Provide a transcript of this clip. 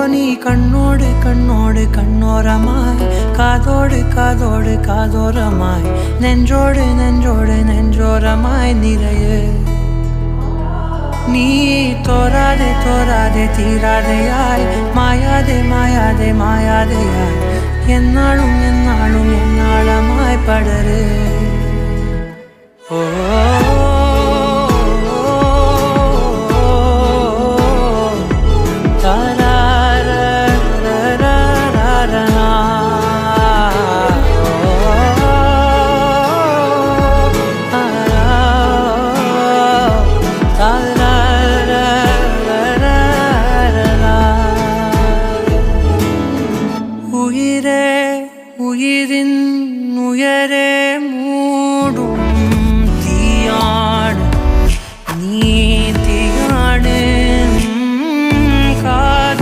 நீ கண்ணோடு கண்ணோடு கண்ணோரமாய் காதோடு காதோடு காதோரமாய் நெஞ்சோடு நெஞ்சோடு நெஞ்சோரமாய் நிறைய நீ தோராதே தோராதே தீராதையாய் மாயாதே மாயாதே மாயாதையாய் என்னாலும் என்னாலும் என்னாளமாய் படரு ஓ